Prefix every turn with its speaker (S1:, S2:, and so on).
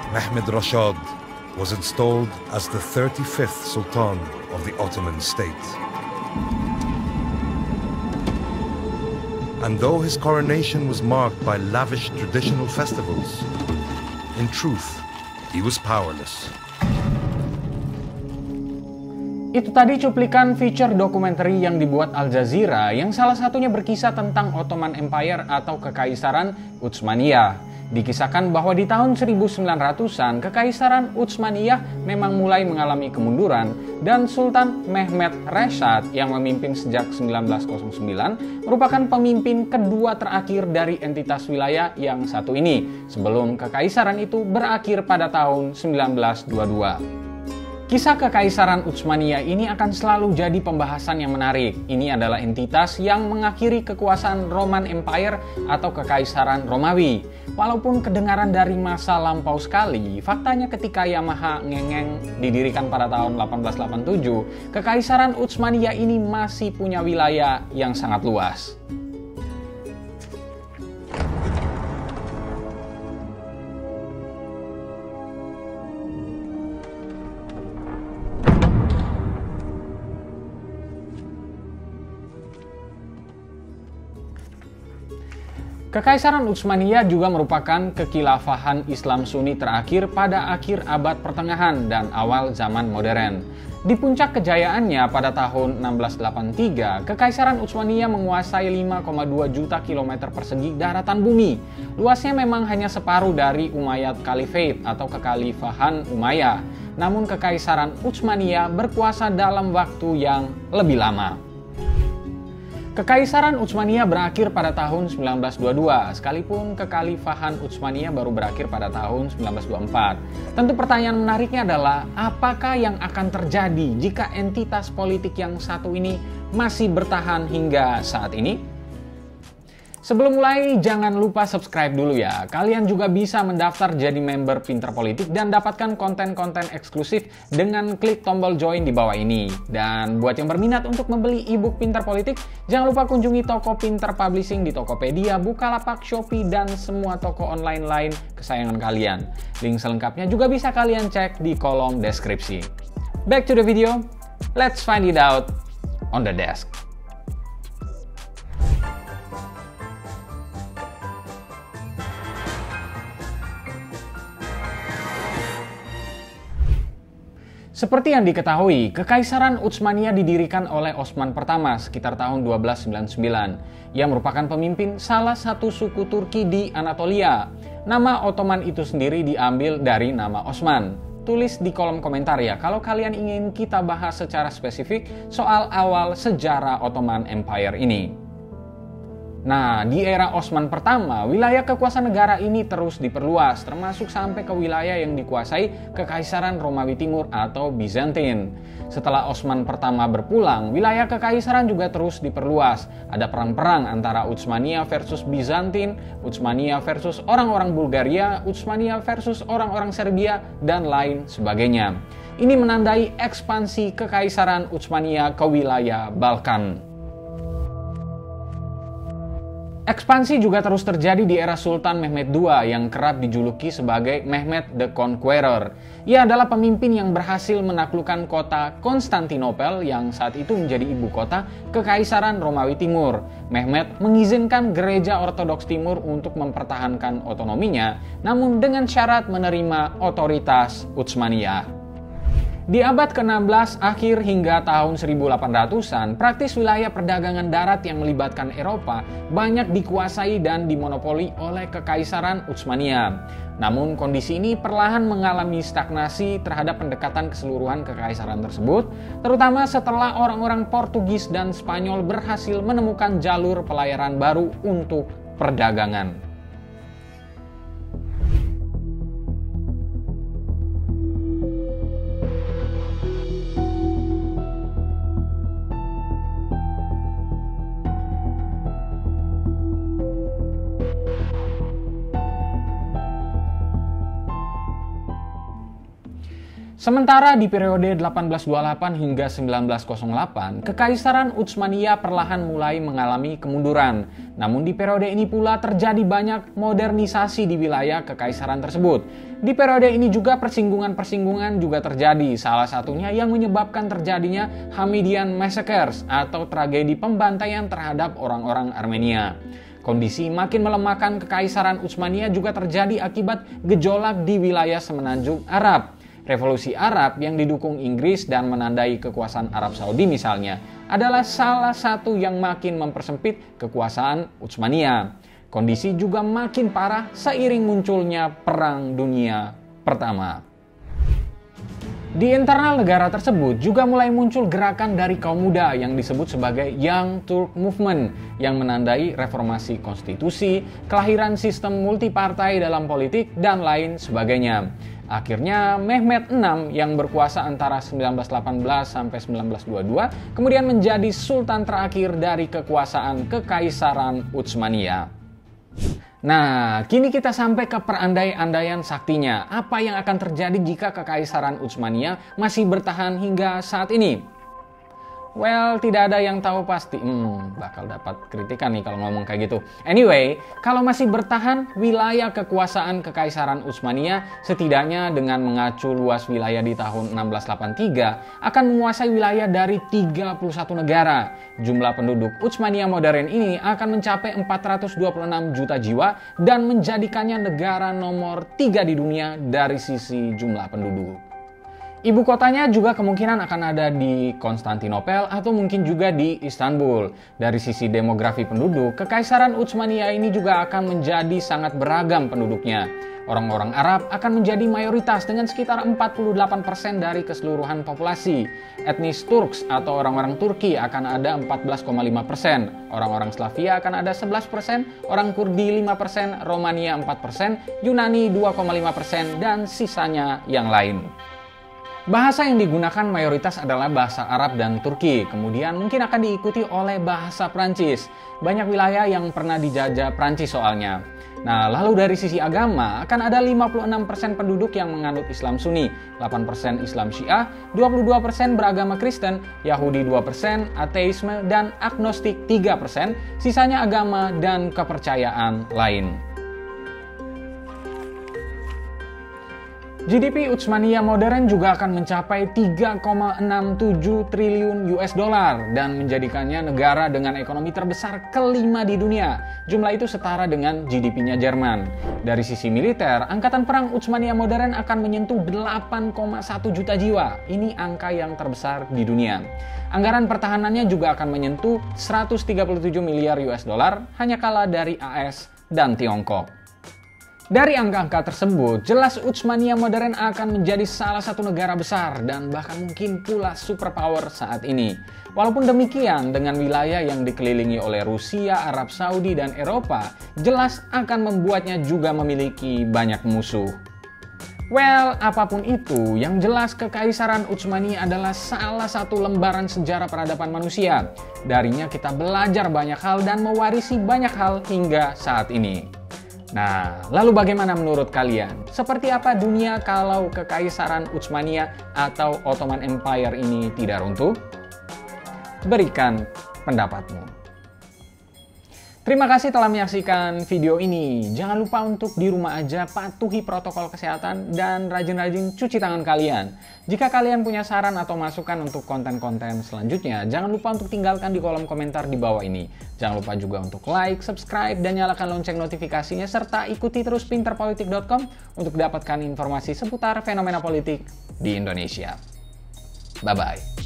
S1: Mehmed Rashad was installed as the 35th Sultan of the Ottoman state. And though his coronation was marked by lavish traditional festivals, in truth, he was powerless.
S2: Itu tadi cuplikan feature dokumenter yang dibuat Al Jazeera yang salah satunya berkisah tentang Ottoman Empire atau Kekaisaran Utsmaniyah. Dikisahkan bahwa di tahun 1900-an, Kekaisaran Utsmaniyah memang mulai mengalami kemunduran dan Sultan Mehmed Reshad yang memimpin sejak 1909 merupakan pemimpin kedua terakhir dari entitas wilayah yang satu ini sebelum Kekaisaran itu berakhir pada tahun 1922. Kisah Kekaisaran Utsmaniyah ini akan selalu jadi pembahasan yang menarik. Ini adalah entitas yang mengakhiri kekuasaan Roman Empire atau Kekaisaran Romawi. Walaupun kedengaran dari masa lampau sekali, faktanya ketika Yamaha Ngengeng didirikan pada tahun 1887, Kekaisaran Utsmaniyah ini masih punya wilayah yang sangat luas. Kekaisaran Utsmaniyah juga merupakan kekhilafahan Islam Sunni terakhir pada akhir abad pertengahan dan awal zaman modern. Di puncak kejayaannya pada tahun 1683, Kekaisaran Utsmaniyah menguasai 5,2 juta kilometer persegi daratan bumi. Luasnya memang hanya separuh dari Umayyad Caliphate atau Kekhalifahan Umayyah. Namun Kekaisaran Utsmaniyah berkuasa dalam waktu yang lebih lama. Kekaisaran Utsmaniyah berakhir pada tahun 1922, sekalipun Kekhalifahan Utsmaniyah baru berakhir pada tahun 1924. Tentu pertanyaan menariknya adalah, apakah yang akan terjadi jika entitas politik yang satu ini masih bertahan hingga saat ini? Sebelum mulai, jangan lupa subscribe dulu ya. Kalian juga bisa mendaftar jadi member Pinter Politik dan dapatkan konten-konten eksklusif dengan klik tombol join di bawah ini. Dan buat yang berminat untuk membeli ebook Pinter Politik, jangan lupa kunjungi toko Pinter Publishing di Tokopedia, Bukalapak, Shopee, dan semua toko online lain kesayangan kalian. Link selengkapnya juga bisa kalian cek di kolom deskripsi. Back to the video, let's find it out on the desk. Seperti yang diketahui, Kekaisaran Utsmaniyah didirikan oleh Osman pertama sekitar tahun 1299. Ia merupakan pemimpin salah satu suku Turki di Anatolia. Nama Ottoman itu sendiri diambil dari nama Osman. Tulis di kolom komentar ya kalau kalian ingin kita bahas secara spesifik soal awal sejarah Ottoman Empire ini. Nah, di era Osman pertama, wilayah kekuasaan negara ini terus diperluas, termasuk sampai ke wilayah yang dikuasai Kekaisaran Romawi Timur atau Bizantin. Setelah Osman pertama berpulang, wilayah kekaisaran juga terus diperluas. Ada perang-perang antara Utsmaniyah versus Bizantin, Utsmaniyah versus orang-orang Bulgaria, Utsmaniyah versus orang-orang Serbia, dan lain sebagainya. Ini menandai ekspansi Kekaisaran Utsmaniyah ke wilayah Balkan. Ekspansi juga terus terjadi di era Sultan Mehmed II yang kerap dijuluki sebagai Mehmed the Conqueror. Ia adalah pemimpin yang berhasil menaklukkan kota Konstantinopel yang saat itu menjadi ibu kota Kekaisaran Romawi Timur. Mehmed mengizinkan Gereja Ortodoks Timur untuk mempertahankan otonominya, namun dengan syarat menerima otoritas Utsmaniyah. Di abad ke-16 akhir hingga tahun 1800-an, praktis wilayah perdagangan darat yang melibatkan Eropa banyak dikuasai dan dimonopoli oleh Kekaisaran Utsmaniyah. Namun kondisi ini perlahan mengalami stagnasi terhadap pendekatan keseluruhan kekaisaran tersebut, terutama setelah orang-orang Portugis dan Spanyol berhasil menemukan jalur pelayaran baru untuk perdagangan. Sementara di periode 1828 hingga 1908, Kekaisaran Utsmaniyah perlahan mulai mengalami kemunduran. Namun di periode ini pula terjadi banyak modernisasi di wilayah kekaisaran tersebut. Di periode ini juga persinggungan-persinggungan juga terjadi, salah satunya yang menyebabkan terjadinya Hamidian Massacres atau tragedi pembantaian terhadap orang-orang Armenia. Kondisi makin melemahkan Kekaisaran Utsmaniyah juga terjadi akibat gejolak di wilayah semenanjung Arab. Revolusi Arab yang didukung Inggris dan menandai kekuasaan Arab Saudi misalnya adalah salah satu yang makin mempersempit kekuasaan Utsmaniyah. Kondisi juga makin parah seiring munculnya Perang Dunia Pertama. Di internal negara tersebut juga mulai muncul gerakan dari kaum muda yang disebut sebagai Young Turk Movement yang menandai reformasi konstitusi, kelahiran sistem multipartai dalam politik, dan lain sebagainya. Akhirnya Mehmed VI yang berkuasa antara 1918 sampai 1922 kemudian menjadi sultan terakhir dari kekuasaan Kekaisaran Utsmaniyah. Nah, kini kita sampai ke perandai-andaian saktinya. Apa yang akan terjadi jika Kekaisaran Utsmaniyah masih bertahan hingga saat ini? Well, tidak ada yang tahu pasti. Bakal dapat kritikan nih kalau ngomong kayak gitu. Anyway, kalau masih bertahan, wilayah kekuasaan Kekaisaran Utsmaniyah setidaknya dengan mengacu luas wilayah di tahun 1683 akan menguasai wilayah dari 31 negara. Jumlah penduduk Utsmaniyah modern ini akan mencapai 426 juta jiwa dan menjadikannya negara nomor 3 di dunia dari sisi jumlah penduduk. Ibu kotanya juga kemungkinan akan ada di Konstantinopel atau mungkin juga di Istanbul. Dari sisi demografi penduduk, Kekaisaran Utsmaniyah ini juga akan menjadi sangat beragam penduduknya. Orang-orang Arab akan menjadi mayoritas dengan sekitar 48% dari keseluruhan populasi. Etnis Turks atau orang-orang Turki akan ada 14,5%. Orang-orang Slavia akan ada 11%, orang Kurdi 5%, Romania 4%, Yunani 2,5%, dan sisanya yang lain. Bahasa yang digunakan mayoritas adalah bahasa Arab dan Turki, kemudian mungkin akan diikuti oleh bahasa Prancis. Banyak wilayah yang pernah dijajah Prancis soalnya. Nah, lalu dari sisi agama, akan ada 56% penduduk yang menganut Islam Sunni, 8% Islam Syiah, 22% beragama Kristen, Yahudi 2%, ateisme, dan agnostik 3%, sisanya agama dan kepercayaan lain. GDP Utsmaniyah modern juga akan mencapai 3,67 triliun US dollar dan menjadikannya negara dengan ekonomi terbesar kelima di dunia. Jumlah itu setara dengan GDP-nya Jerman. Dari sisi militer, angkatan perang Utsmaniyah modern akan menyentuh 8,1 juta jiwa. Ini angka yang terbesar di dunia. Anggaran pertahanannya juga akan menyentuh 137 miliar US dollar, hanya kalah dari AS dan Tiongkok. Dari angka-angka tersebut, jelas Utsmaniyah modern akan menjadi salah satu negara besar dan bahkan mungkin pula superpower saat ini. Walaupun demikian, dengan wilayah yang dikelilingi oleh Rusia, Arab Saudi, dan Eropa, jelas akan membuatnya juga memiliki banyak musuh. Well, apapun itu, yang jelas Kekaisaran Utsmaniyah adalah salah satu lembaran sejarah peradaban manusia. Darinya kita belajar banyak hal dan mewarisi banyak hal hingga saat ini. Nah, lalu bagaimana menurut kalian? Seperti apa dunia kalau Kekaisaran Utsmaniyah atau Ottoman Empire ini tidak runtuh? Berikan pendapatmu. Terima kasih telah menyaksikan video ini. Jangan lupa untuk di rumah aja patuhi protokol kesehatan dan rajin-rajin cuci tangan kalian. Jika kalian punya saran atau masukan untuk konten-konten selanjutnya, jangan lupa untuk tinggalkan di kolom komentar di bawah ini. Jangan lupa juga untuk like, subscribe, dan nyalakan lonceng notifikasinya, serta ikuti terus pinterpolitik.com untuk dapatkan informasi seputar fenomena politik di Indonesia. Bye-bye.